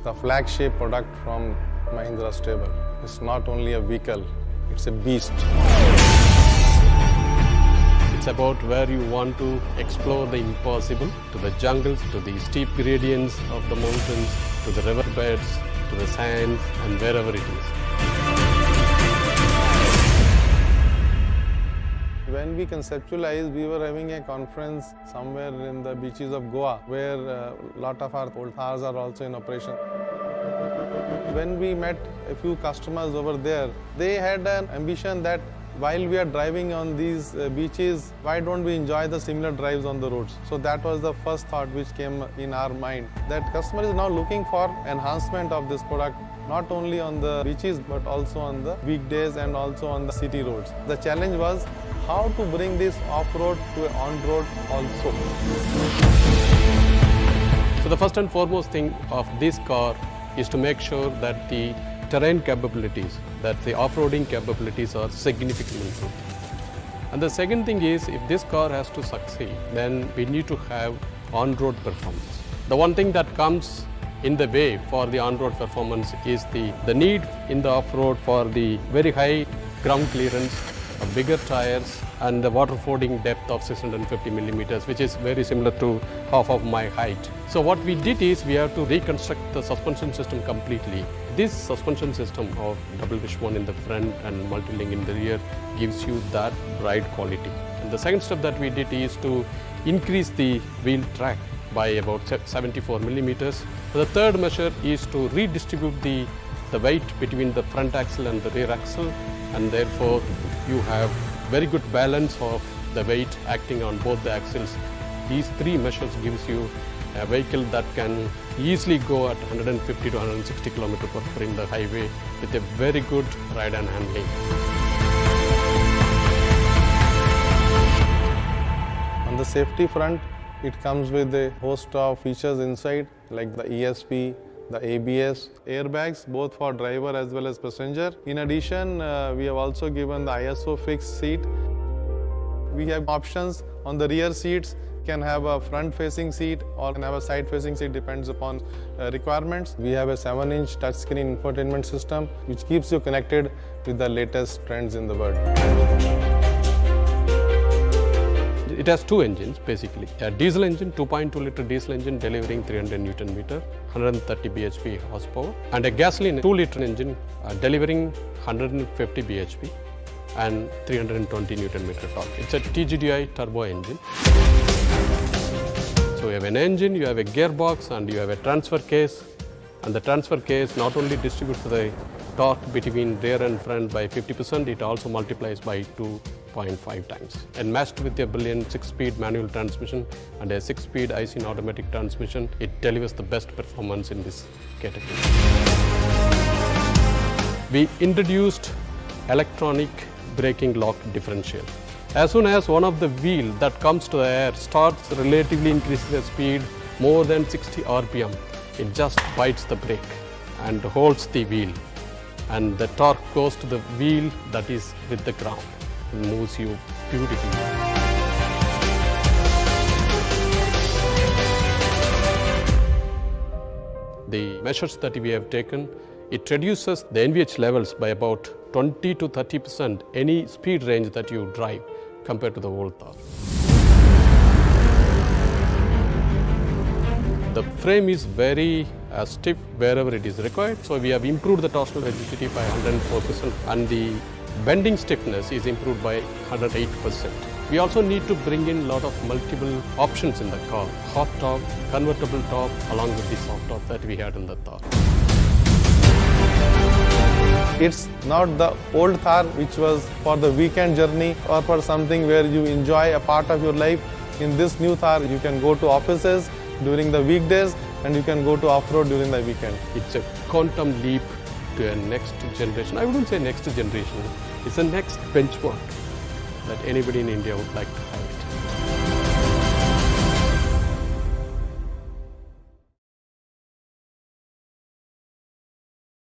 the flagship product from Mahindra Stable. It's not only a vehicle, it's a beast. It's about where you want to explore the impossible, to the jungles, to the steep gradients of the mountains, to the riverbeds, to the sands, and wherever it is. When we conceptualized, we were having a conference somewhere in the beaches of Goa, where a lot of our old cars are also in operation. When we met a few customers over there, they had an ambition that while we are driving on these beaches, why don't we enjoy the similar drives on the roads? So that was the first thought which came in our mind, that customer is now looking for enhancement of this product, not only on the beaches but also on the weekdays and also on the city roads. The challenge was how to bring this off-road to on-road also. So the first and foremost thing of this car is to make sure that the terrain capabilities, that the off-roading capabilities are significantly improved. And the second thing is, if this car has to succeed, then we need to have on-road performance. The one thing that comes in the way for the on-road performance is the need in the off-road for the very high ground clearance, bigger tires, and the water fording depth of 650 millimeters, which is very similar to half of my height. So what we did is we have to reconstruct the suspension system completely. This suspension system of double wishbone in the front and multi-link in the rear gives you that ride quality. And the second step that we did is to increase the wheel track by about 74 millimeters. The third measure is to redistribute the weight between the front axle and the rear axle, and therefore you have very good balance of the weight acting on both the axles. These three measures gives you a vehicle that can easily go at 150 to 160 km per hour in the highway with a very good ride and handling. On the safety front, it comes with a host of features inside like the ESP, the ABS, airbags both for driver as well as passenger. In addition, we have also given the ISO fixed seat. We have options on the rear seats, can have a front-facing seat or can have a side-facing seat, depends upon requirements. We have a 7-inch touchscreen infotainment system which keeps you connected with the latest trends in the world. It has two engines basically. A diesel engine, 2.2 liter diesel engine delivering 300 Newton meter, 130 bhp horsepower, and a gasoline 2 liter engine delivering 150 bhp and 320 Newton meter torque. It's a TGDI turbo engine. So you have an engine, you have a gearbox, and you have a transfer case. And the transfer case not only distributes the torque between rear and front by 50%, it also multiplies by 2.5 times. And matched with a brilliant 6-speed manual transmission and a 6-speed IC automatic transmission, it delivers the best performance in this category. We introduced electronic braking lock differential. As soon as one of the wheel that comes to the air starts relatively increasing the speed more than 60 RPM, it just bites the brake and holds the wheel, and the torque goes to the wheel that is with the ground. It moves you beautifully. The measures that we have taken, it reduces the NVH levels by about 20 to 30% any speed range that you drive compared to the old Thar. The frame is very stiff wherever it is required, so we have improved the torsional rigidity by 104%, and the bending stiffness is improved by 108%. We also need to bring in a lot of multiple options in the car, hot top, convertible top, along with the soft top that we had in the Thar. It's not the old Thar which was for the weekend journey or for something where you enjoy a part of your life. In this new Thar, you can go to offices during the weekdays and you can go to off-road during the weekend. It's a quantum leap to a next generation. I wouldn't say next generation, it's a next benchmark that anybody in India would like to have.